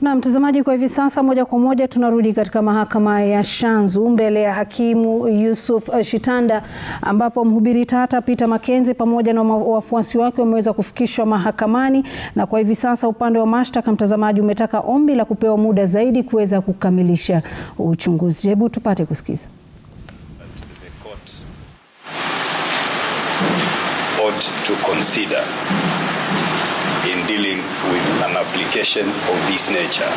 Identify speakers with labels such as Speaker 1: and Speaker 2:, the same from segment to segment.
Speaker 1: Na mtazamaji, kwa hivi sasa moja kwa moja tunarudi katika mahakama ya Shanzu mbele ya hakimu Yusuf Shitanda, ambapo mhubiri tata Paul Makenzie pamoja na wafuasi wake wameweza kufikishwa mahakamani, na kwa hivi sasa upande wa mashtaka, mtazamaji, umetaka ombi la kupewa muda zaidi kuweza kukamilisha uchunguzi. Hebu tupate kusikiza.
Speaker 2: Ought to consider in dealing with an application of this nature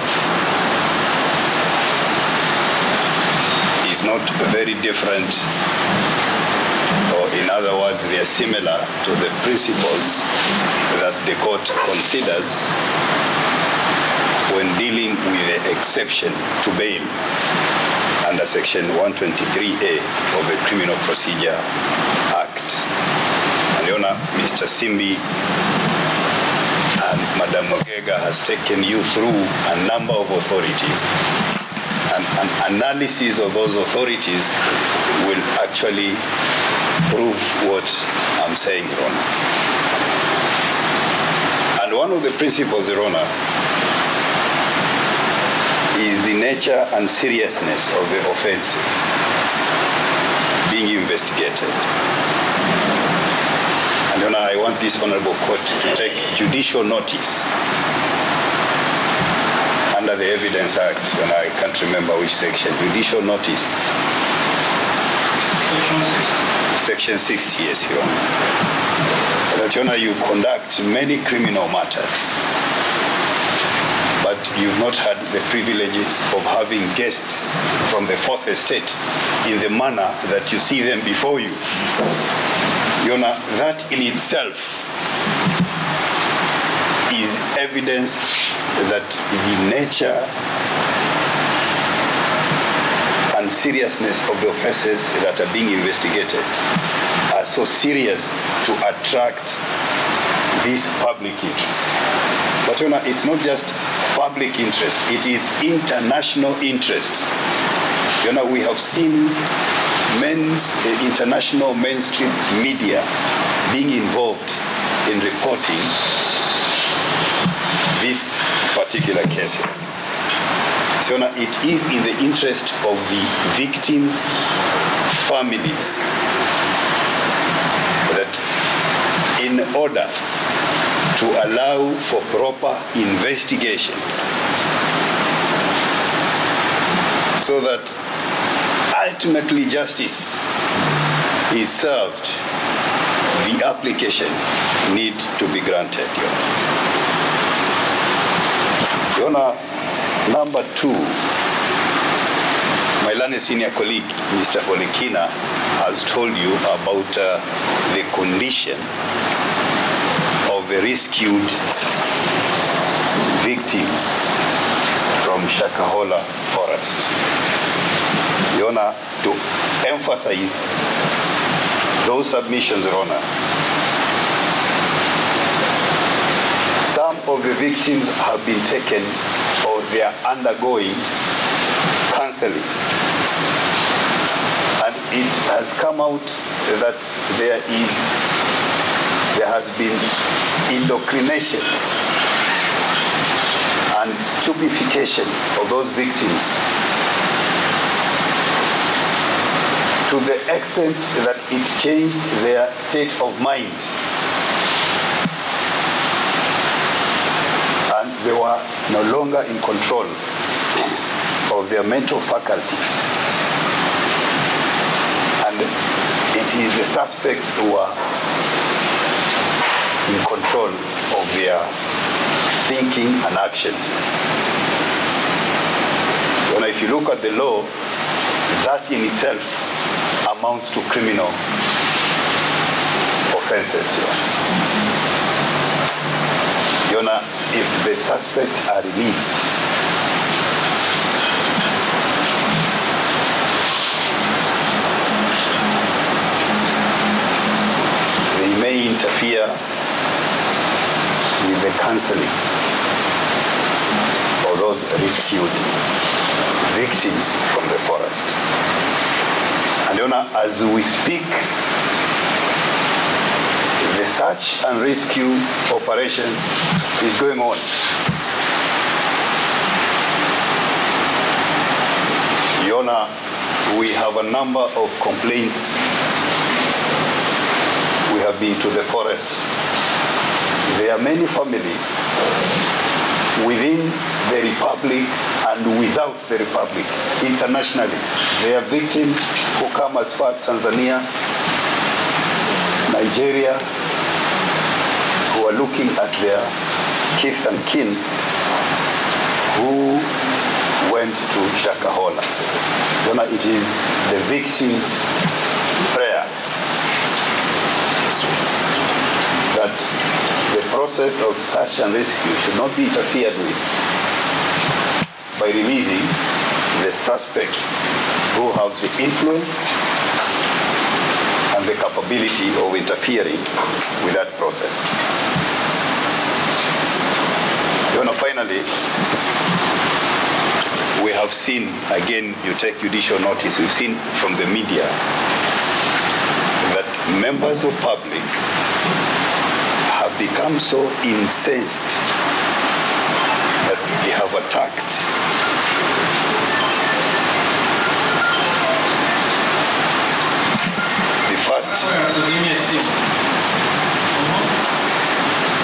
Speaker 2: is not very different, or in other words, they are similar to the principles that the court considers when dealing with the exception to bail under section 123A of the Criminal Procedure Act. And Mr. Simbi and Madam Mogega has taken you through a number of authorities, and an analysis of those authorities will actually prove what I'm saying, Your Honor. And one of the principles, Your Honor, is the nature and seriousness of the offenses being investigated. And Your Honor, I want this Honorable Court to take judicial notice under the Evidence Act, and I can't remember which section, judicial notice. Section 60, yes, Your Honor. That, Your Honor, you conduct many criminal matters, but you've not had the privileges of having guests from the Fourth Estate in the manner that you see them before you. Your Honor, that in itself is evidence that the nature and seriousness of the offenses that are being investigated are so serious to attract this public interest. But Your Honor, it's not just public interest, it is international interest. Your Honor, we have seen international mainstream media being involved in reporting this particular case. So now it is in the interest of the victims' families that, in order to allow for proper investigations, so that ultimately justice is served, the application need to be granted, Your Honor. Your Honor, number two, my learned senior colleague, Mr. Olekina, has told you about the condition of the rescued victims from Shakahola forest. Your Honor, to emphasize those submissions, Your Honor, some of the victims have been taken, or they are undergoing counseling. And it has come out that there has been indoctrination and stupefaction of those victims, to the extent that it changed their state of mind. And they were no longer in control of their mental faculties. And it is the suspects who are in control of their thinking and action. And if you look at the law, that in itself amounts to criminal offenses. Your Honor, if the suspects are released, they may interfere with the counseling of those rescued victims from the forest. And Your Honor, as we speak, the search and rescue operations is going on. we have a number of complaints. We have been to the forests. There are many families within the Republic and without the Republic, internationally. There are victims who come as far as Tanzania, Nigeria, who are looking at their kith and kin who went to Shakahola. It is the victim's prayer that the process of search and rescue should not be interfered with by releasing the suspects who have the influence and the capability of interfering with that process. Finally, we have seen, again, you take judicial notice, we've seen from the media that members of public have become so incensed that they have attacked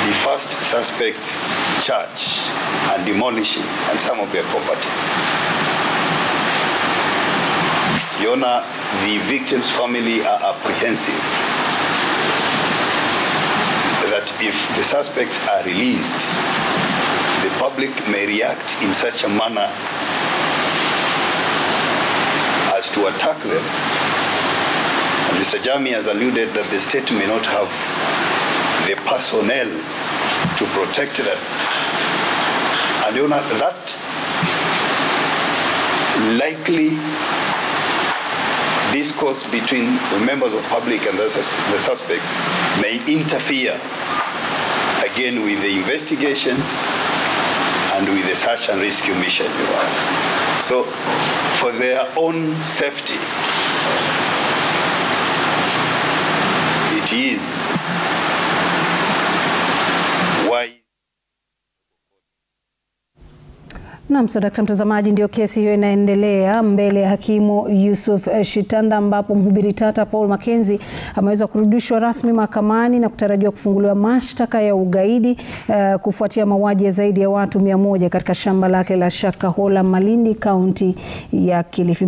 Speaker 2: the first suspect's church and demolishing and some of their properties. The victim's family are apprehensive that if the suspects are released, the public may react in such a manner as to attack them. And Mr. Jami has alluded that the state may not have the personnel to protect them. And that likely discourse between the members of public and the suspects may interfere again with the investigations and with the search and rescue mission. So for their own safety, it is why.
Speaker 1: Naam, so Dr. mtazamaji, ndio kesi hiyo inaendelea mbele ya hakimu Yusuf Shitanda, ambapo mhubiri tata Paul Makenzie ameweza kurudishwa rasmi mahakamani na kutarajiwa kufunguliwa mashtaka ya ugaidi kufuatia mauaji ya zaidi ya watu 100 katika shamba lake la Shakahola, Malindi, kaunti ya Kilifi.